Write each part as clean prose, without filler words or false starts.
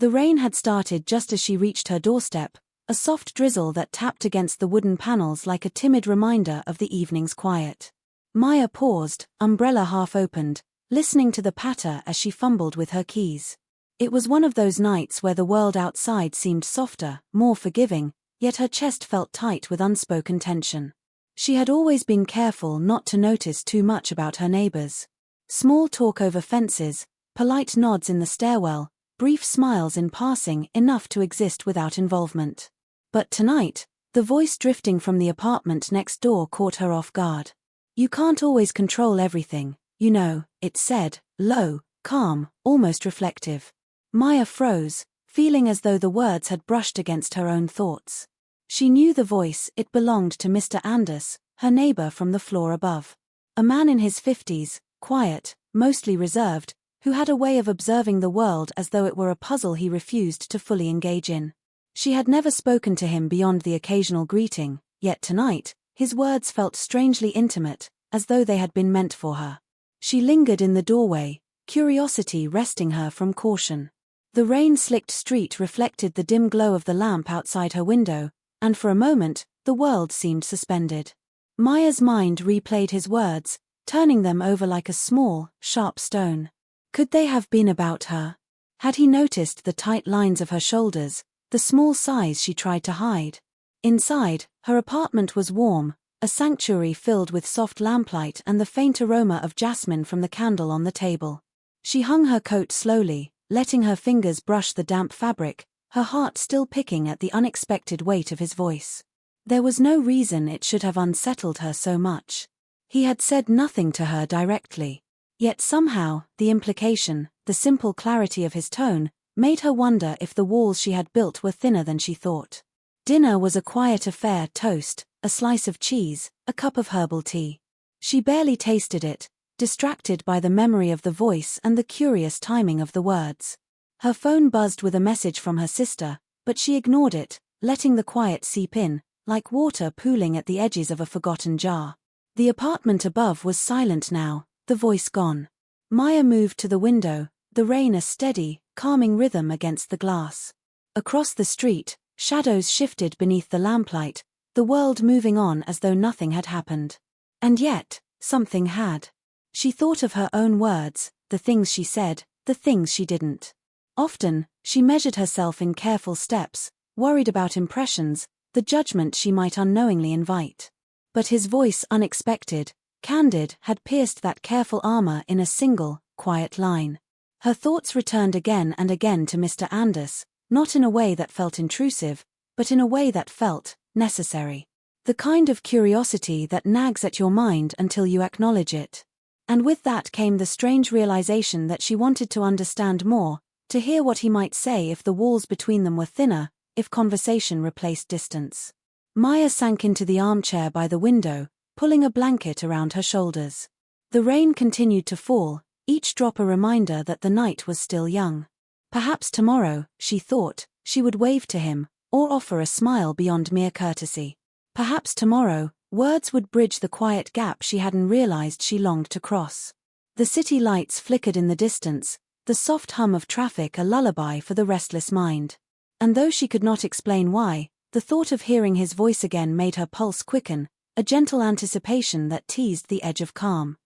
The rain had started just as she reached her doorstep, a soft drizzle that tapped against the wooden panels like a timid reminder of the evening's quiet. Maya paused, umbrella half opened, listening to the patter as she fumbled with her keys. It was one of those nights where the world outside seemed softer, more forgiving, yet her chest felt tight with unspoken tension. She had always been careful not to notice too much about her neighbors. Small talk over fences, polite nods in the stairwell, brief smiles in passing, enough to exist without involvement. But tonight, the voice drifting from the apartment next door caught her off guard. "You can't always control everything, you know," it said, low, calm, almost reflective. Maya froze, feeling as though the words had brushed against her own thoughts. She knew the voice, it belonged to Mr. Anders, her neighbor from the floor above. A man in his 50s, quiet, mostly reserved, who had a way of observing the world as though it were a puzzle he refused to fully engage in. She had never spoken to him beyond the occasional greeting, yet tonight, his words felt strangely intimate, as though they had been meant for her. She lingered in the doorway, curiosity wresting her from caution. The rain-slicked street reflected the dim glow of the lamp outside her window, and for a moment, the world seemed suspended. Maya's mind replayed his words, turning them over like a small, sharp stone. Could they have been about her? Had he noticed the tight lines of her shoulders, the small sighs she tried to hide? Inside, her apartment was warm, a sanctuary filled with soft lamplight and the faint aroma of jasmine from the candle on the table. She hung her coat slowly, letting her fingers brush the damp fabric, her heart still picking at the unexpected weight of his voice. There was no reason it should have unsettled her so much. He had said nothing to her directly. Yet somehow, the implication, the simple clarity of his tone, made her wonder if the walls she had built were thinner than she thought. Dinner was a quiet affair: toast, a slice of cheese, a cup of herbal tea. She barely tasted it, distracted by the memory of the voice and the curious timing of the words. Her phone buzzed with a message from her sister, but she ignored it, letting the quiet seep in, like water pooling at the edges of a forgotten jar. The apartment above was silent now, the voice gone. Maya moved to the window, the rain a steady, calming rhythm against the glass. Across the street, shadows shifted beneath the lamplight, the world moving on as though nothing had happened. And yet, something had. She thought of her own words, the things she said, the things she didn't. Often, she measured herself in careful steps, worried about impressions, the judgment she might unknowingly invite. But his voice, unexpected, candid, had pierced that careful armor in a single, quiet line. Her thoughts returned again and again to Mr. Anders, not in a way that felt intrusive, but in a way that felt necessary. The kind of curiosity that nags at your mind until you acknowledge it. And with that came the strange realization that she wanted to understand more, to hear what he might say if the walls between them were thinner, if conversation replaced distance. Maya sank into the armchair by the window, pulling a blanket around her shoulders. The rain continued to fall, each drop a reminder that the night was still young. Perhaps tomorrow, she thought, she would wave to him, or offer a smile beyond mere courtesy. Perhaps tomorrow, words would bridge the quiet gap she hadn't realized she longed to cross. The city lights flickered in the distance, the soft hum of traffic a lullaby for the restless mind. And though she could not explain why, the thought of hearing his voice again made her pulse quicken, a gentle anticipation that teased the edge of calm.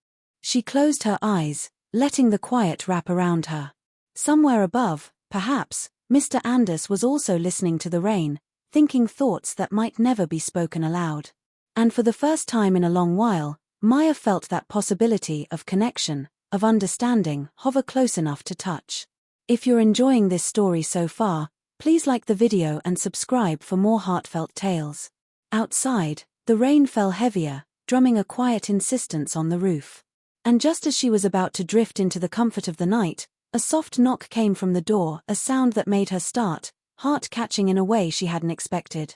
She closed her eyes, letting the quiet wrap around her. Somewhere above, perhaps, Mr. Anders was also listening to the rain, thinking thoughts that might never be spoken aloud. And for the first time in a long while, Maya felt that possibility of connection, of understanding, hover close enough to touch. If you're enjoying this story so far, please like the video and subscribe for more heartfelt tales. Outside, the rain fell heavier, drumming a quiet insistence on the roof. And just as she was about to drift into the comfort of the night, a soft knock came from the door, a sound that made her start, heart catching in a way she hadn't expected.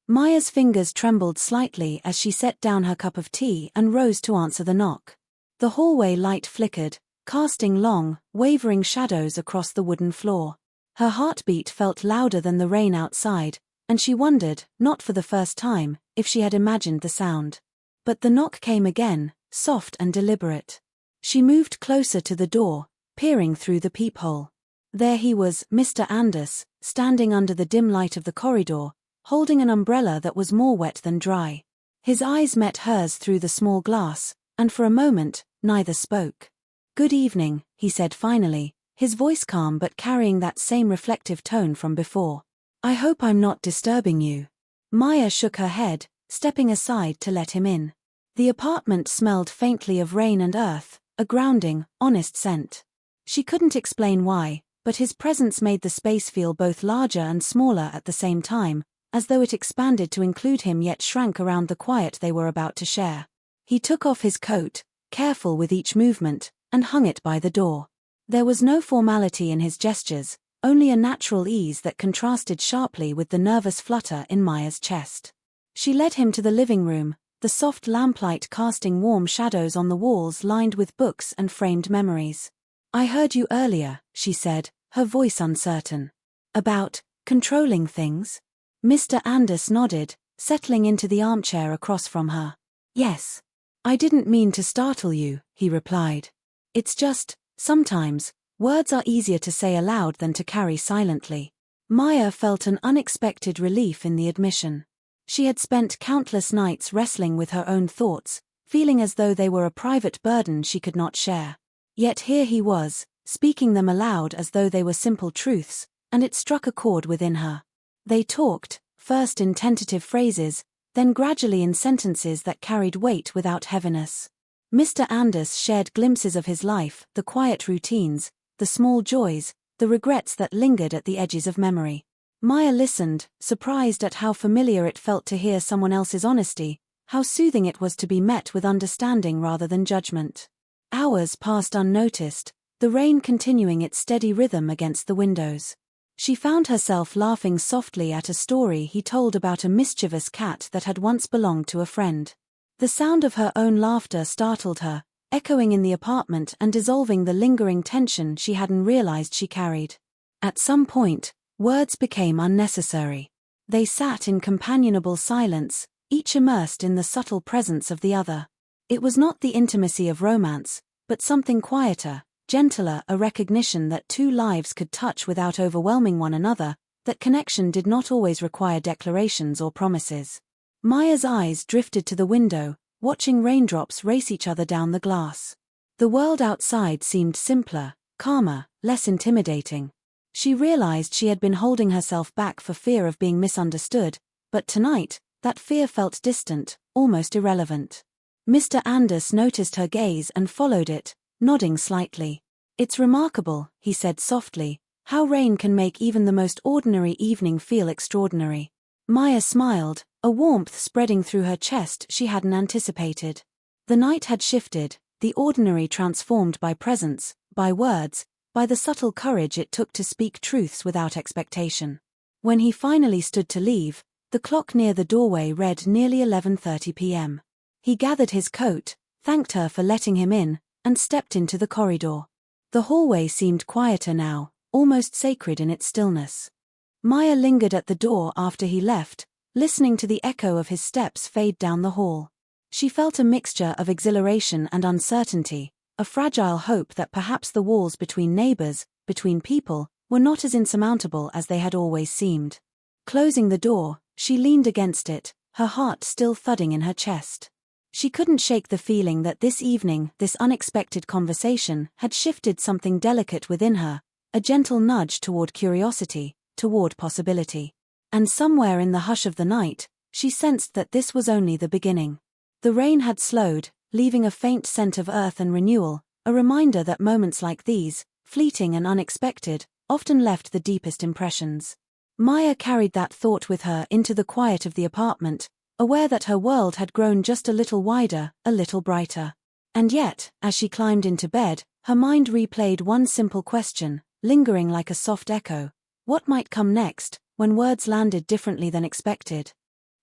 Maya's fingers trembled slightly as she set down her cup of tea and rose to answer the knock. The hallway light flickered, casting long, wavering shadows across the wooden floor. Her heartbeat felt louder than the rain outside, and she wondered, not for the first time, if she had imagined the sound. But the knock came again, soft and deliberate. She moved closer to the door, peering through the peephole. There he was, Mr. Anders, standing under the dim light of the corridor, holding an umbrella that was more wet than dry. His eyes met hers through the small glass, and for a moment, neither spoke. "Good evening," he said finally, his voice calm but carrying that same reflective tone from before. "I hope I'm not disturbing you." Maya shook her head, stepping aside to let him in. The apartment smelled faintly of rain and earth, a grounding, honest scent. She couldn't explain why, but his presence made the space feel both larger and smaller at the same time, as though it expanded to include him yet shrank around the quiet they were about to share. He took off his coat, careful with each movement, and hung it by the door. There was no formality in his gestures, only a natural ease that contrasted sharply with the nervous flutter in Maya's chest. She led him to the living room, the soft lamplight casting warm shadows on the walls lined with books and framed memories. "I heard you earlier," she said, her voice uncertain. "About controlling things?" Mr. Anders nodded, settling into the armchair across from her. "Yes. I didn't mean to startle you," he replied. "It's just, sometimes, words are easier to say aloud than to carry silently." Maya felt an unexpected relief in the admission. She had spent countless nights wrestling with her own thoughts, feeling as though they were a private burden she could not share. Yet here he was, speaking them aloud as though they were simple truths, and it struck a chord within her. They talked, first in tentative phrases, then gradually in sentences that carried weight without heaviness. Mr. Anders shared glimpses of his life, the quiet routines, the small joys, the regrets that lingered at the edges of memory. Maya listened, surprised at how familiar it felt to hear someone else's honesty, how soothing it was to be met with understanding rather than judgment. Hours passed unnoticed, the rain continuing its steady rhythm against the windows. She found herself laughing softly at a story he told about a mischievous cat that had once belonged to a friend. The sound of her own laughter startled her, echoing in the apartment and dissolving the lingering tension she hadn't realized she carried. At some point, words became unnecessary. They sat in companionable silence, each immersed in the subtle presence of the other. It was not the intimacy of romance, but something quieter, gentler, a recognition that two lives could touch without overwhelming one another, that connection did not always require declarations or promises. Maya's eyes drifted to the window, watching raindrops race each other down the glass. The world outside seemed simpler, calmer, less intimidating. She realized she had been holding herself back for fear of being misunderstood, but tonight, that fear felt distant, almost irrelevant. Mr. Anders noticed her gaze and followed it, nodding slightly. "It's remarkable," he said softly, "how rain can make even the most ordinary evening feel extraordinary." Maya smiled, a warmth spreading through her chest she hadn't anticipated. The night had shifted, the ordinary transformed by presence, by words, by the subtle courage it took to speak truths without expectation. When he finally stood to leave, the clock near the doorway read nearly 11:30 p.m. He gathered his coat, thanked her for letting him in, and stepped into the corridor. The hallway seemed quieter now, almost sacred in its stillness. Maya lingered at the door after he left, listening to the echo of his steps fade down the hall. She felt a mixture of exhilaration and uncertainty, a fragile hope that perhaps the walls between neighbors, between people, were not as insurmountable as they had always seemed. Closing the door, she leaned against it, her heart still thudding in her chest. She couldn't shake the feeling that this evening, this unexpected conversation, had shifted something delicate within her, a gentle nudge toward curiosity, toward possibility. And somewhere in the hush of the night, she sensed that this was only the beginning. The rain had slowed, leaving a faint scent of earth and renewal, a reminder that moments like these, fleeting and unexpected, often left the deepest impressions. Maya carried that thought with her into the quiet of the apartment, aware that her world had grown just a little wider, a little brighter. And yet, as she climbed into bed, her mind replayed one simple question, lingering like a soft echo. What might come next, when words landed differently than expected?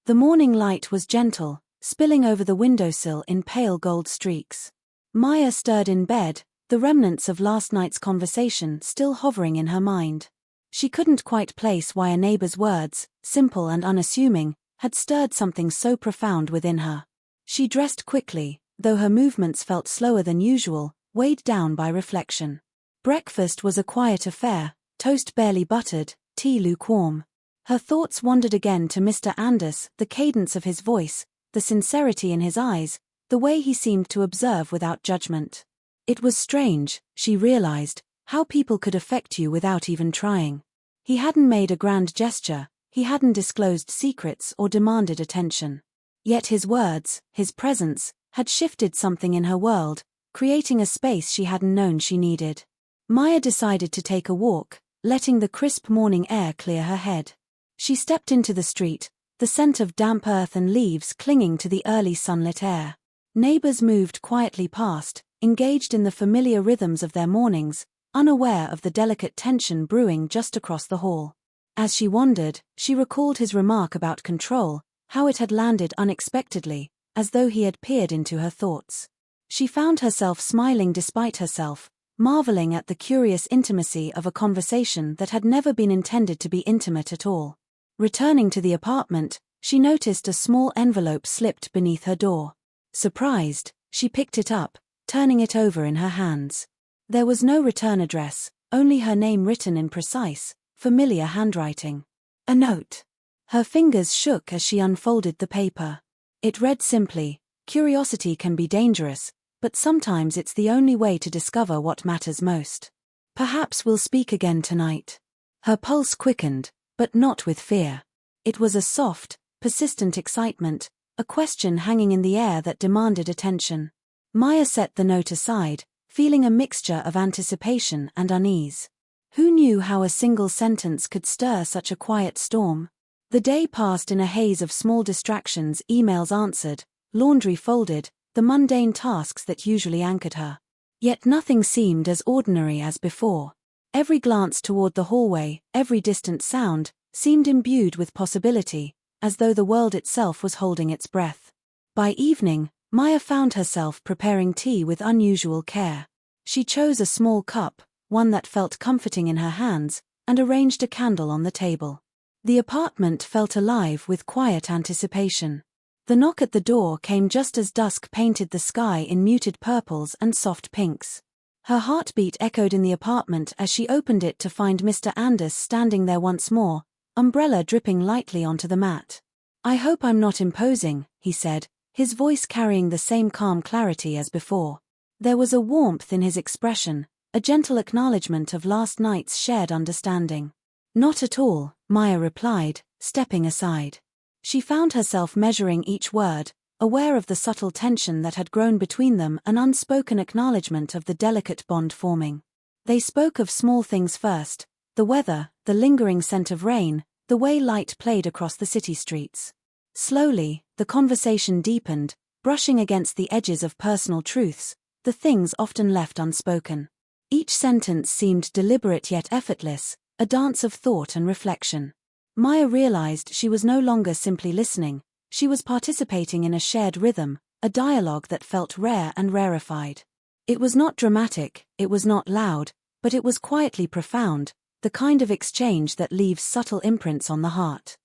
The morning light was gentle, spilling over the windowsill in pale gold streaks. Maya stirred in bed, the remnants of last night's conversation still hovering in her mind. She couldn't quite place why a neighbor's words, simple and unassuming, had stirred something so profound within her. She dressed quickly, though her movements felt slower than usual, weighed down by reflection. Breakfast was a quiet affair, toast barely buttered, tea lukewarm. Her thoughts wandered again to Mr. Anders, the cadence of his voice, the sincerity in his eyes, the way he seemed to observe without judgment. It was strange, she realized, how people could affect you without even trying. He hadn't made a grand gesture, he hadn't disclosed secrets or demanded attention. Yet his words, his presence, had shifted something in her world, creating a space she hadn't known she needed. Maya decided to take a walk, letting the crisp morning air clear her head. She stepped into the street, the scent of damp earth and leaves clinging to the early sunlit air. Neighbors moved quietly past, engaged in the familiar rhythms of their mornings, unaware of the delicate tension brewing just across the hall. As she wandered, she recalled his remark about control, how it had landed unexpectedly, as though he had peered into her thoughts. She found herself smiling despite herself, marveling at the curious intimacy of a conversation that had never been intended to be intimate at all. Returning to the apartment, she noticed a small envelope slipped beneath her door. Surprised, she picked it up, turning it over in her hands. There was no return address, only her name written in precise, familiar handwriting. A note. Her fingers shook as she unfolded the paper. It read simply, "Curiosity can be dangerous, but sometimes it's the only way to discover what matters most. Perhaps we'll speak again tonight." Her pulse quickened, but not with fear. It was a soft, persistent excitement, a question hanging in the air that demanded attention. Maya set the note aside, feeling a mixture of anticipation and unease. Who knew how a single sentence could stir such a quiet storm? The day passed in a haze of small distractions, emails answered, laundry folded, the mundane tasks that usually anchored her. Yet nothing seemed as ordinary as before. Every glance toward the hallway, every distant sound, seemed imbued with possibility, as though the world itself was holding its breath. By evening, Maya found herself preparing tea with unusual care. She chose a small cup, one that felt comforting in her hands, and arranged a candle on the table. The apartment felt alive with quiet anticipation. The knock at the door came just as dusk painted the sky in muted purples and soft pinks. Her heartbeat echoed in the apartment as she opened it to find Mr. Anders standing there once more, umbrella dripping lightly onto the mat. "I hope I'm not imposing," he said, his voice carrying the same calm clarity as before. There was a warmth in his expression, a gentle acknowledgement of last night's shared understanding. "Not at all," Maya replied, stepping aside. She found herself measuring each word, aware of the subtle tension that had grown between them, an unspoken acknowledgement of the delicate bond forming. They spoke of small things first, the weather, the lingering scent of rain, the way light played across the city streets. Slowly, the conversation deepened, brushing against the edges of personal truths, the things often left unspoken. Each sentence seemed deliberate yet effortless, a dance of thought and reflection. Maya realized she was no longer simply listening, she was participating in a shared rhythm, a dialogue that felt rare and rarefied. It was not dramatic, it was not loud, but it was quietly profound, the kind of exchange that leaves subtle imprints on the heart.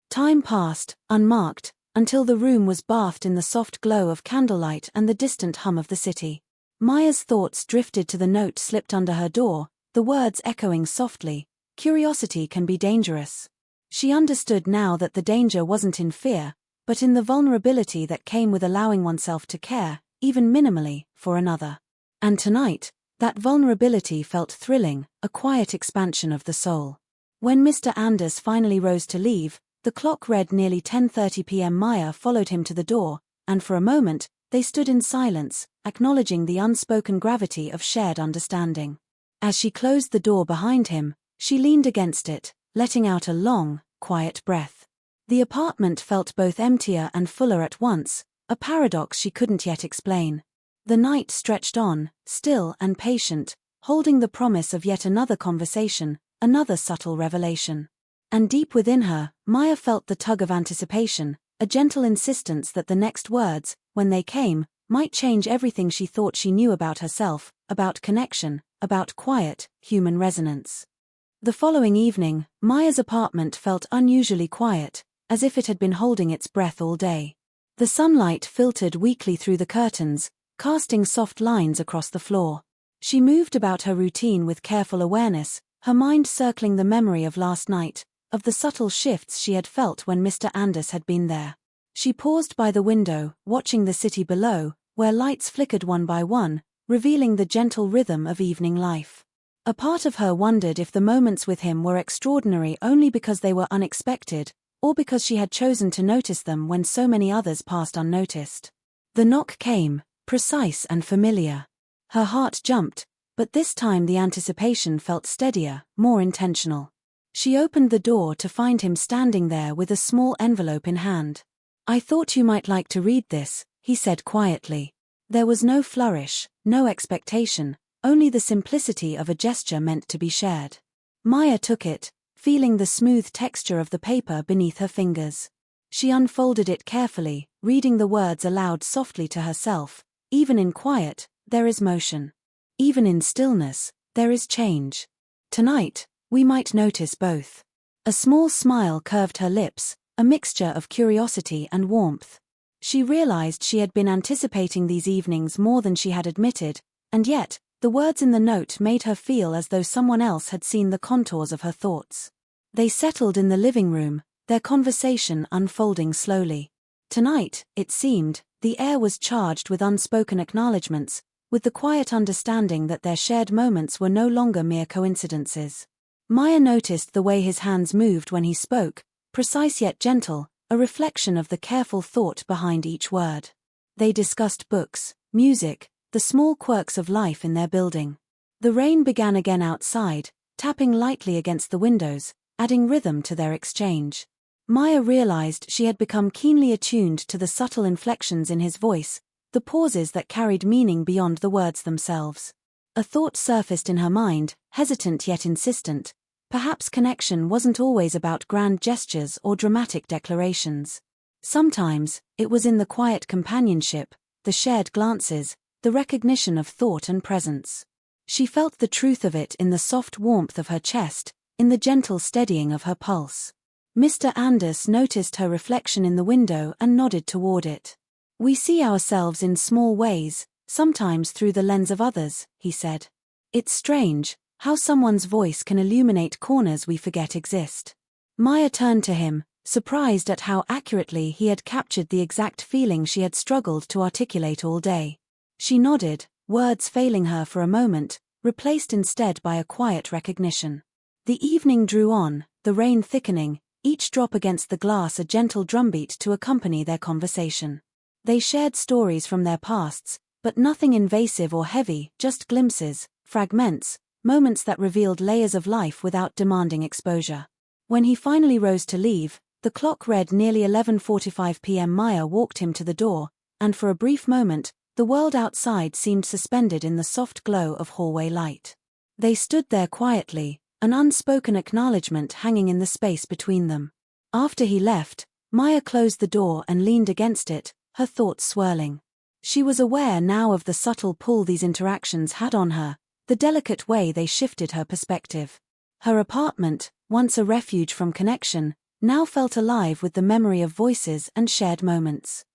Time passed, unmarked, until the room was bathed in the soft glow of candlelight and the distant hum of the city. Maya's thoughts drifted to the note slipped under her door, the words echoing softly, "Curiosity can be dangerous." She understood now that the danger wasn't in fear, but in the vulnerability that came with allowing oneself to care, even minimally, for another. And tonight, that vulnerability felt thrilling, a quiet expansion of the soul. When Mr. Anders finally rose to leave, the clock read nearly 10:30 p.m. Maya followed him to the door, and for a moment, they stood in silence, acknowledging the unspoken gravity of shared understanding. As she closed the door behind him, she leaned against it, letting out a long, quiet breath. The apartment felt both emptier and fuller at once, a paradox she couldn't yet explain. The night stretched on, still and patient, holding the promise of yet another conversation, another subtle revelation. And deep within her, Maya felt the tug of anticipation, a gentle insistence that the next words, when they came, might change everything she thought she knew about herself, about connection, about quiet, human resonance. The following evening, Maya's apartment felt unusually quiet, as if it had been holding its breath all day. The sunlight filtered weakly through the curtains, casting soft lines across the floor. She moved about her routine with careful awareness, her mind circling the memory of last night, of the subtle shifts she had felt when Mr. Anders had been there. She paused by the window, watching the city below, where lights flickered one by one, revealing the gentle rhythm of evening life. A part of her wondered if the moments with him were extraordinary only because they were unexpected, or because she had chosen to notice them when so many others passed unnoticed. The knock came, precise and familiar. Her heart jumped, but this time the anticipation felt steadier, more intentional. She opened the door to find him standing there with a small envelope in hand. "I thought you might like to read this," he said quietly. There was no flourish, no expectation, only the simplicity of a gesture meant to be shared. Maya took it, feeling the smooth texture of the paper beneath her fingers. She unfolded it carefully, reading the words aloud softly to herself. "Even in quiet, there is motion. Even in stillness, there is change. Tonight, we might notice both." A small smile curved her lips, a mixture of curiosity and warmth. She realized she had been anticipating these evenings more than she had admitted, and yet, the words in the note made her feel as though someone else had seen the contours of her thoughts. They settled in the living room, their conversation unfolding slowly. Tonight, it seemed, the air was charged with unspoken acknowledgments, with the quiet understanding that their shared moments were no longer mere coincidences. Maya noticed the way his hands moved when he spoke, precise yet gentle, a reflection of the careful thought behind each word. They discussed books, music, the small quirks of life in their building. The rain began again outside, tapping lightly against the windows, adding rhythm to their exchange. Maya realized she had become keenly attuned to the subtle inflections in his voice, the pauses that carried meaning beyond the words themselves. A thought surfaced in her mind, hesitant yet insistent. Perhaps connection wasn't always about grand gestures or dramatic declarations. Sometimes, it was in the quiet companionship, the shared glances, the recognition of thought and presence. She felt the truth of it in the soft warmth of her chest, in the gentle steadying of her pulse. Mr. Anders noticed her reflection in the window and nodded toward it. "We see ourselves in small ways, sometimes through the lens of others," he said. "It's strange how someone's voice can illuminate corners we forget exist." Maya turned to him, surprised at how accurately he had captured the exact feeling she had struggled to articulate all day. She nodded, words failing her for a moment, replaced instead by a quiet recognition. The evening drew on, the rain thickening, each drop against the glass a gentle drumbeat to accompany their conversation. They shared stories from their pasts, but nothing invasive or heavy, just glimpses, fragments, moments that revealed layers of life without demanding exposure. When he finally rose to leave, the clock read nearly 11:45 p.m. Maya walked him to the door, and for a brief moment, the world outside seemed suspended in the soft glow of hallway light. They stood there quietly, an unspoken acknowledgement hanging in the space between them. After he left, Maya closed the door and leaned against it, her thoughts swirling. She was aware now of the subtle pull these interactions had on her, the delicate way they shifted her perspective. Her apartment, once a refuge from connection, now felt alive with the memory of voices and shared moments.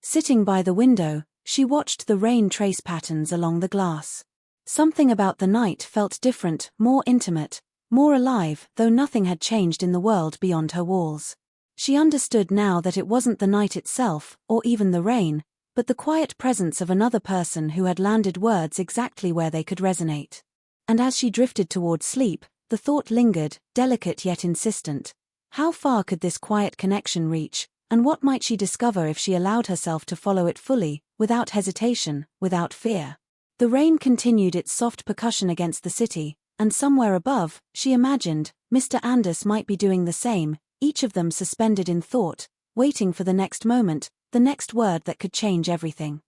Sitting by the window, she watched the rain trace patterns along the glass. Something about the night felt different, more intimate, more alive, though nothing had changed in the world beyond her walls. She understood now that it wasn't the night itself, or even the rain, but the quiet presence of another person who had landed words exactly where they could resonate. And as she drifted toward sleep, the thought lingered, delicate yet insistent. How far could this quiet connection reach, and what might she discover if she allowed herself to follow it fully, without hesitation, without fear? The rain continued its soft percussion against the city, and somewhere above, she imagined, Mr. Anders might be doing the same, each of them suspended in thought, waiting for the next moment, the next word that could change everything.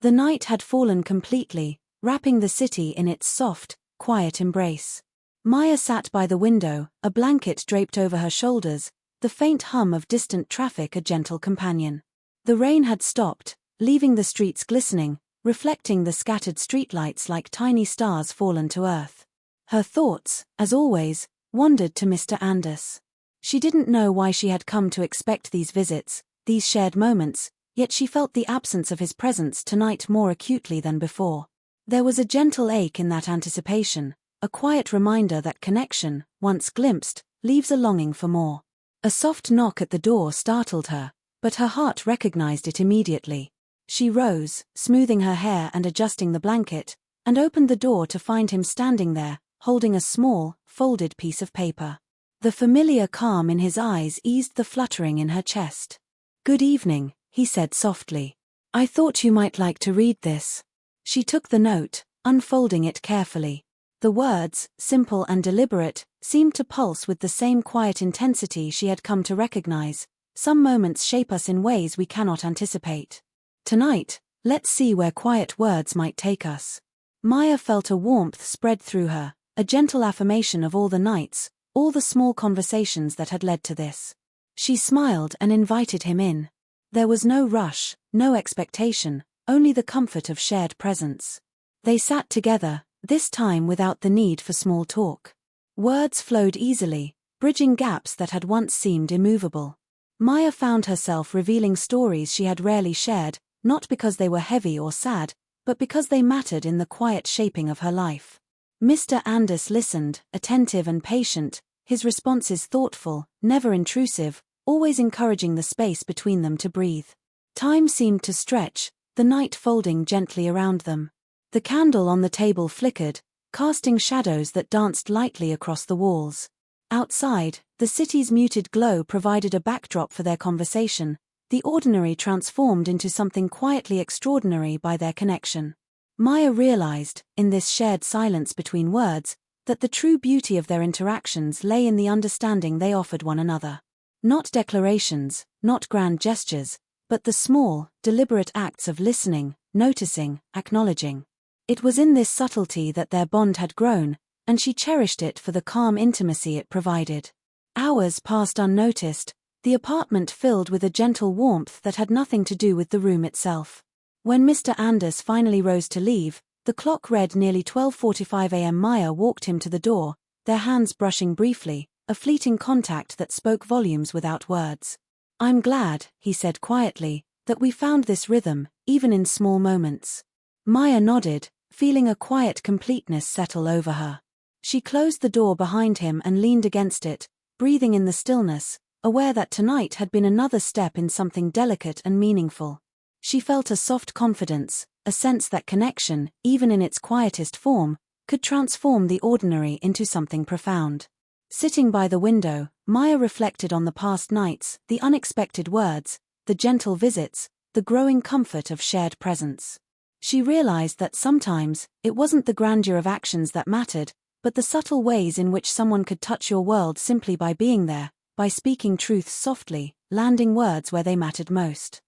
The night had fallen completely, wrapping the city in its soft, quiet embrace. Maya sat by the window, a blanket draped over her shoulders, the faint hum of distant traffic a gentle companion. The rain had stopped, leaving the streets glistening, reflecting the scattered streetlights like tiny stars fallen to earth. Her thoughts, as always, wandered to Mr. Anders. She didn't know why she had come to expect these visits, these shared moments, yet she felt the absence of his presence tonight more acutely than before. There was a gentle ache in that anticipation, a quiet reminder that connection, once glimpsed, leaves a longing for more. A soft knock at the door startled her, but her heart recognized it immediately. She rose, smoothing her hair and adjusting the blanket, and opened the door to find him standing there, holding a small, folded piece of paper. The familiar calm in his eyes eased the fluttering in her chest. "Good evening," he said softly. "I thought you might like to read this." She took the note, unfolding it carefully. The words, simple and deliberate, seemed to pulse with the same quiet intensity she had come to recognize. Some moments shape us in ways we cannot anticipate. Tonight, let's see where quiet words might take us. Maya felt a warmth spread through her, a gentle affirmation of all the nights, all the small conversations that had led to this. She smiled and invited him in. There was no rush, no expectation, only the comfort of shared presence. They sat together, this time without the need for small talk. Words flowed easily, bridging gaps that had once seemed immovable. Maya found herself revealing stories she had rarely shared, not because they were heavy or sad, but because they mattered in the quiet shaping of her life. Mr. Anders listened, attentive and patient, his responses thoughtful, never intrusive, always encouraging the space between them to breathe. Time seemed to stretch, the night folding gently around them. The candle on the table flickered, casting shadows that danced lightly across the walls. Outside, the city's muted glow provided a backdrop for their conversation, the ordinary transformed into something quietly extraordinary by their connection. Maya realized, in this shared silence between words, that the true beauty of their interactions lay in the understanding they offered one another. Not declarations, not grand gestures, but the small, deliberate acts of listening, noticing, acknowledging. It was in this subtlety that their bond had grown, and she cherished it for the calm intimacy it provided. Hours passed unnoticed, the apartment filled with a gentle warmth that had nothing to do with the room itself. When Mr. Anders finally rose to leave, the clock read nearly 12:45 a.m. Maya walked him to the door, their hands brushing briefly, a fleeting contact that spoke volumes without words. "I'm glad," he said quietly, "that we found this rhythm, even in small moments." Maya nodded, feeling a quiet completeness settle over her. She closed the door behind him and leaned against it, breathing in the stillness, aware that tonight had been another step in something delicate and meaningful. She felt a soft confidence, a sense that connection, even in its quietest form, could transform the ordinary into something profound. Sitting by the window, Maya reflected on the past nights, the unexpected words, the gentle visits, the growing comfort of shared presence. She realized that sometimes, it wasn't the grandeur of actions that mattered, but the subtle ways in which someone could touch your world simply by being there, by speaking truths softly, landing words where they mattered most.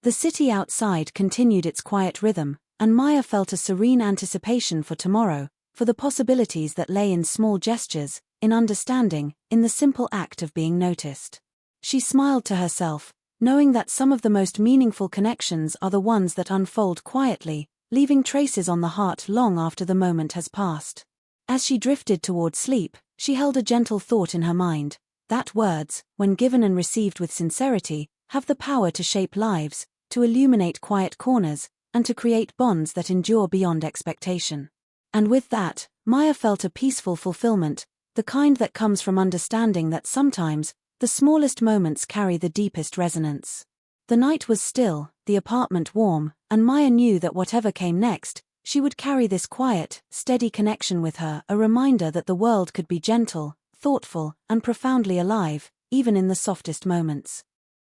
The city outside continued its quiet rhythm, and Maya felt a serene anticipation for tomorrow, for the possibilities that lay in small gestures, in understanding, in the simple act of being noticed. She smiled to herself, knowing that some of the most meaningful connections are the ones that unfold quietly, leaving traces on the heart long after the moment has passed. As she drifted toward sleep, she held a gentle thought in her mind, that words, when given and received with sincerity, have the power to shape lives, to illuminate quiet corners, and to create bonds that endure beyond expectation. And with that, Maya felt a peaceful fulfillment, the kind that comes from understanding that sometimes, the smallest moments carry the deepest resonance. The night was still, the apartment warm, and Maya knew that whatever came next, she would carry this quiet, steady connection with her, a reminder that the world could be gentle, thoughtful, and profoundly alive, even in the softest moments.